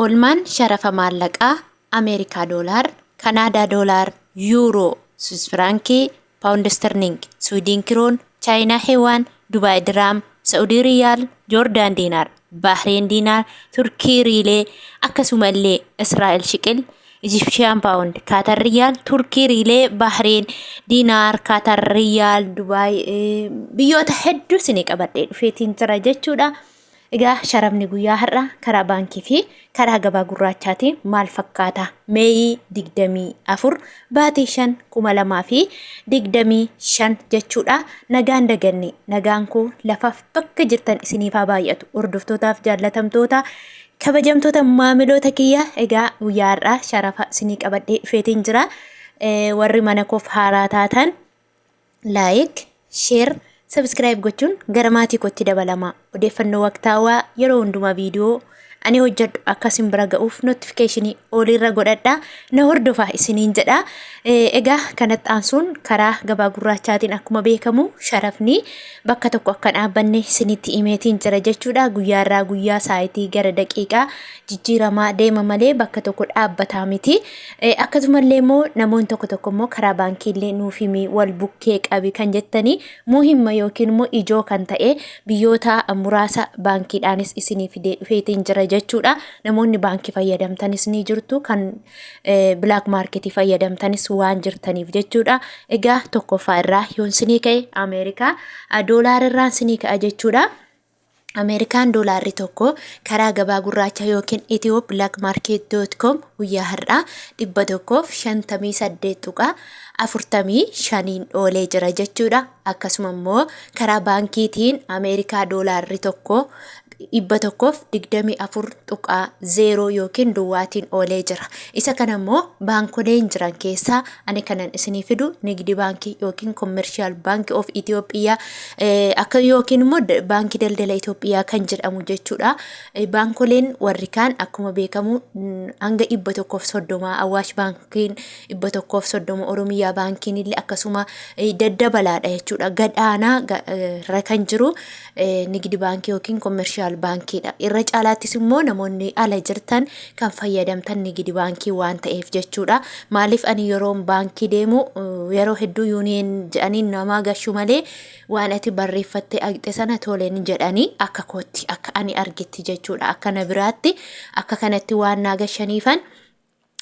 Olmaan sharafa maallaqaa Ameerikaa doolaar, Kanaadaa doolaar, Yuuroo, Swiss firankii, Paawundi sterling, Swiidin kiroon, Chaayinaa heewaan, Dubaay diraam, Saa'udii riyaal, Joordaan diinaar, Bahreen diinaar, Turkii riilee, akkasumallee Israa'el shiqil, Egyptian pound, Qatar riyaal, Turkii riilee, Bahreen diinaar, Qatar riyaal, Dubaay biyyoota hedduu isinii qabadhee dhufeetiin jira jechuudha. Egaa sharafni guyyaa har'a karaa baankii fi karaa gabaa gurraachaatiin maal fakkaata? Meeyii 24 baatii 5,2025 jechuudha. Nagaan daganne nagaan koo lafaaf bakka jirtan isiniif haa baay'atu. Hordoftootaaf jaallatamtoota kabajamtoota maamiloota kiyya egaa guyyaa har'a sharafa isinii qabadhee dhufeetiin jira. Warri mana koof haaraa taatan like, share, subscribe gochuun gara maatii kootti dabalama. Odeeffannoo waqtaawaa yeroo hundumaa viidiyoo ani hojjedhu akkasin bira ga'uuf notificationii olirra godhadhaa na hordofaa isiniin jedha. Egaa kanatti aansuun karaa gabaa gurraachaatiin akkuma beekamu sharafni bakka tokko akka dhaabbanne isinitti himeetiin jira jechuudha. Guyyaa irraa guyyaa saayitii gara daqiiqaa jijjiiramaa deema malee bakka tokko dhaabbataa miti. Akkasumallee immoo namoonni tokko tokko immoo karaa baankiillee nuuf himi wal bukkee qabi kan jettanii muhimma yookiin immoo ijoo kan ta'e biyyoota muraasa baankiidhaanis isinii fidee dhufeetiin jira jechuudha. Namoonni baankii fayyadamtanis ni jirtu kan black marketii fayyadamtanis waan jirtaniif jechuudha. Egaa tokkoffaa irraa yoon isinii ka'e Ameerikaa doolaar irraan isinii ka'a jechuudha. Ameerikaan doolaarri tokko karaa gabaa gurraacha yookiin ethiopiablackmarket.com guyyaa har'aa 158.45 oolee jira jechuudha. Akkasuma immoo karaa baankiitiin Ameerikaa doolaarri tokko 124.0 yookiin duwwaatiin oolee jira. Isa kana immoo baankoleen jiran keessaa ani kanan isinii fidu Nigdi baankii yookiin Commercial Bank of Ethiopia akka yookiin immoo baankii daldala Itoophiyaa kan jedhamu jechuudha. Baankoleen warri kaan akkuma beekamu hanga 130 Awaash baankiin 130 Oromiyaa baankiin illee akkasuma daddabalaadha jechuudha. Gadhaanaa kan jiru Nigdi baankii yookiin Commercial baankiidha. Irra caalaattis immoo namoonni ala jirtan kan fayyadamtan Nigdi baankii waan ta'eef jechuudha. Maaliif ani yeroo baankii deemu yeroo hedduu yuuniyen jedhanii nama gashu malee waan ati barreeffattee agte sana toleen jedhanii akka kootti akka ani argitti jechuudha. Akka na biraatti akka kanatti waan naagashaniifan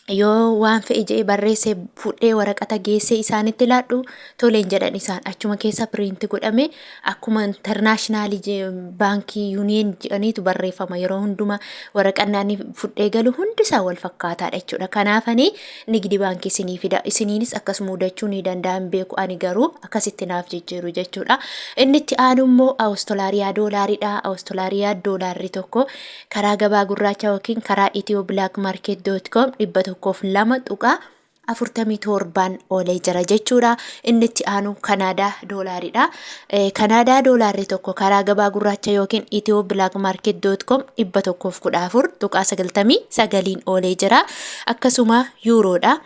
yoo waan fe'e jee barreesse fudhee waraqata geessee isaanitti laadhu toleen jedhan isaan achuma keessa piriinti godhame akkuma internationaalii baankii yuuniyen jedhaniitu barreeffama yeroo hunduma waraqannaanii fudhee galu hundisaa wal fakkaataadha jechuudha. Kanaafanii Nigdi baankii isinii fida isiniinis akkasuma mudachuu ni danda'an beeku ani garuu akkasitti naaf jijjiiru jechuudha. Inni itti aanu immoo Awustiraaliyaa doolaariidha. Awustiraaliyaa doolaarri tokko karaa gabaa gurraacha yookiin karaa ethiopiablackmarket.com 102.47 oolee jira jechuudha. Inni itti aanu Kanaadaa doolaariidha. Kanaadaa doolaarri tokko karaa gabaa gurraacha yookiin ethiopiablackmarket.com 114.99 oolee jira. Akkasuma Yuuroodha.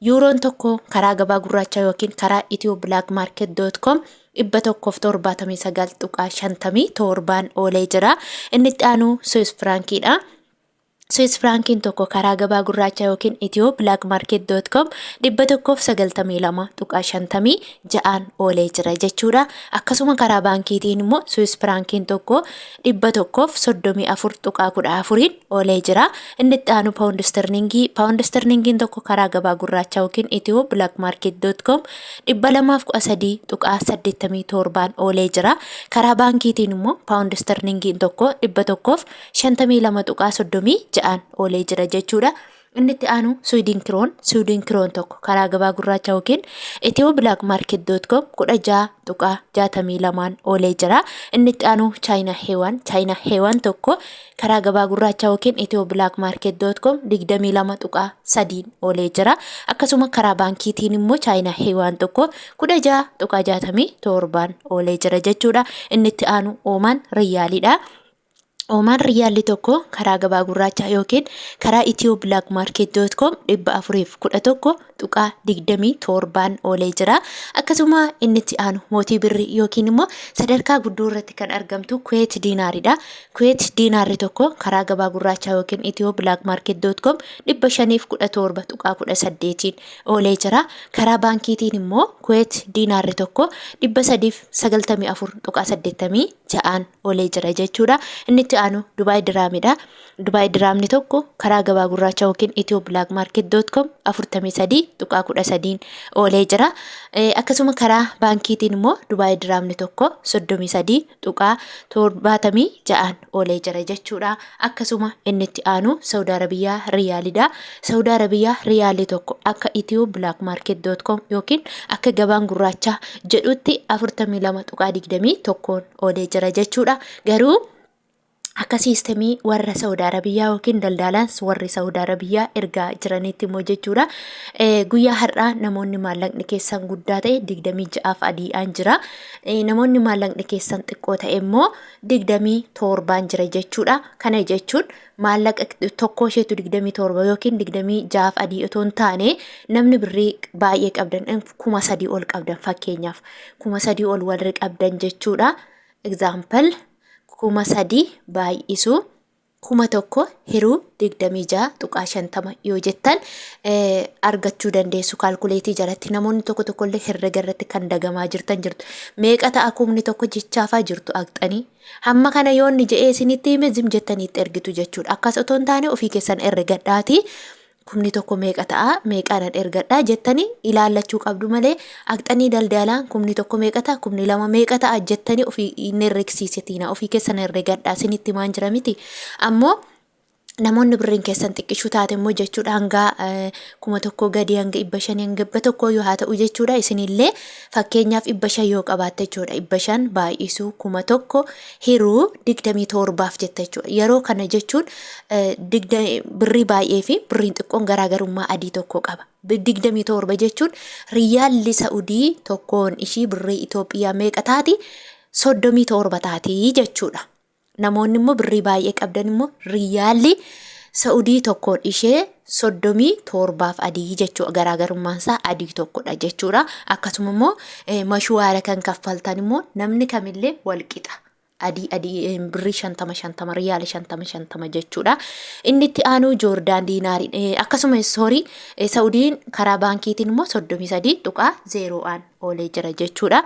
Yuuroon tokko karaa gabaa gurraacha yookiin karaa ethiopiablackmarket.com 179.57 oolee jira. Inni itti aanu Swiss frankiidha. Swiss frankiin tokko karaa gabaa gurraacha yookiin ethiopiablackmarket.com 192.56 oolee jira jechuudha. Akkasuma karaa baankiitiin immoo Swiss frankiin tokko 134.14 oolee jira. Inni itti aanu Paawundi sterlingii. Paawundi sterlingiin tokko karaa gabaa gurraacha yookiin ethiopiablackmarket.com 223.87 oolee jira. Karaa baankiitiin immoo Paawundi sterlingiin tokko 152.30 ja'an oolee jira jechuudha. Inni itti aanu Swiidin kiroon tokko karaa gabaa gurraacha yookiin ethiopiablackmarket.com 16.62 oolee jira. Inni itti aanu Chaayinaa heewaan tokko karaa gabaa gurraacha yookiin ethiopiablackmarket.com 22.3 oolee jira. Akkasuma karaa baankiitiin immoo Chaayinaa heewaan tokko 16.67 oolee jira jechuudha. Inni itti aanu Oomaan riyaaliidha. Olmaan riyaalli tokko karaa gabaa gurraachaa yookiin karaa itiyooblaakmaarkeet.com 411.27 oolee jira. Akkasuma inni itti aanu mootii birrii yookiin immoo sadarkaa guddoo irratti kan argamtu Kuweet diinaaridha. Kuweet diinaarri tokko karaa gabaa gurraachaa yookiin itiyooblaakmaarkeet.com 517.18 oolee jira. Karaa baankiitiin immoo Kuweet diinaarri tokko 394.86 oolee jira jechuudha. Inni itti aanu Dubaay diraamidha. Dubaay diraamni tokko karaa gabaa gurraachaa yookiin itiyooblaakmaarkeet.com 43.13 oolee jira. Akkasuma karaa baankiitiin immoo Dubaay diraamni tokko 33.76 oolee jira jechuudha. Akkasuma inni itti aanu Saudi Arabiyaa riyaalidha. Saudi Arabiyaa riyaalli tokko akka itiyooblaakmaarkeet.com yookiin akka gabaan gurraachaa jedhutti 42.21 oolee jira jechuudha. Garuu akka siistemii warra Saudi Arabiyaa yookiin daldalaan warri Saudi Arabiyaa ergaa jiranitti immoo jechuudha. Guyyaa har'aa namoonni maallaqni keessan guddaa ta'e 26 adii'aan jira. Namoonni maallaqni keessan xiqqoo ta'e immoo 27 jira jechuudha. Kana jechuun maallaqa tokko isheetu 27 yookiin 26 adii otoo hin taane namni birrii baay'ee qabdan 3,000 ol qabdan fakkeenyaaf 3,000 ol warri qabdan jechuudha. Example 3,000 baay'isu 1,000 hiruu 26.50 yoo jettan argachuu dandeessu kaalkuleetii jalatti. Namoonni tokko tokkollee herrega irratti kan dagamaa jirtan jirtu. Meeqa ta'a kumni tokko jechaafaa jirtu aqxanii. Hamma kana yoonni je'ee isinitti hime zim jettaniitti ergitu jechuudha. Akkas otoo hin taane ofii keessan herregadhaati. Kumni tokko meeqa ta'a meeqaanan ergadhaa jettanii ilaallachuu qabdu malee aqxanii daldalaan kumni tokko meeqa ta'a kumni lama meeqa ta'a jettanii ofii hin herregsiisetina ofii keessan herregadhaa isinitti maan jira miti. Ammoo namoonni birriin keessan xiqqishuu taate immoo jechuudha hanga 1,000 gadi hanga 500 hanga 1,000 yoo haa ta'u jechuudha. Isinillee fakkeenyaaf 500 yoo qabaatte jechuudha 500 baay'isuu 1,000 hiruu 27 jetta jechuudha. Yeroo kana jechuun birrii baay'ee fi birriin xiqqoon garaagarummaa adii tokko qaba. 27 jechuun riyaalli Saudii tokkoon ishii birrii Itoophiyaa meeqa taati 37 taati jechuudha. Namoonni immoo birrii baay'ee qabdan immoo riyaalli Saudii tokkoon ishee 37 adii jechuudha. Garaagarummaan isaa adii tokkodha jechuudha. Akkasuma immoo mashwaara kan kaffaltan immoo namni kamillee wal qixa. Adii birrii 50 riyaala 50 jechuudha. Inni itti aanu Joordaan diinaari. Akkasuma Saudiin karaa baankiitiin immoo 33.0 oolee jira jechuudha.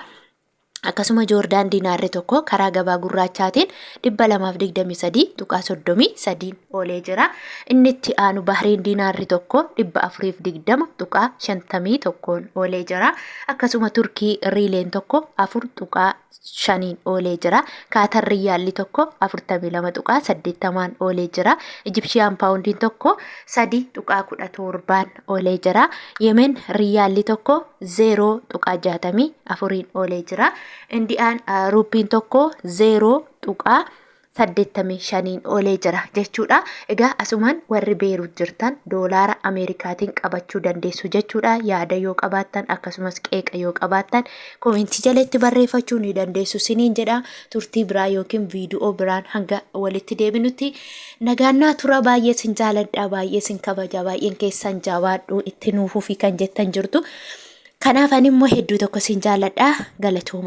Akkasuma Joordaan diinaarri tokko karaa gabaa gurraachaatiin 223.33 oolee jira. Inni itti aanu Bahriin diinaarri tokko 420.51 oolee jira. Akkasuma Turkii riileen tokko 4.5 oolee jira. Kaatar riyaalli tokko 42.80 oolee jira. Ijipshiyaan paawundiin tokko 3.17 oolee jira. Yemen riyaalli tokko 0.64 oolee jira. Indiyaan ruupiin tokko 0.85 oolee jira jechuudha. Egaa asumaan warri Beeruut jirtan doolaara Ameerikaatiin qabachuu dandeessu jechuudha. Yaada yoo qabaattan akkasumas qeeqa yoo qabaattan koomentii jalatti barreeffachuu ni dandeessu siniin jedha. Turtii biraa yookiin viidiyoo biraan hanga walitti deebinutti nagaannaa tura. Baay'ee sin jaaladha, baay'ee sin kabaja, baay'een keessan jabaadhu itti nuufuu fi kan jettan jirtu. Kanaaf ani immoo hedduu tokko sin jaaladha. Galatooma.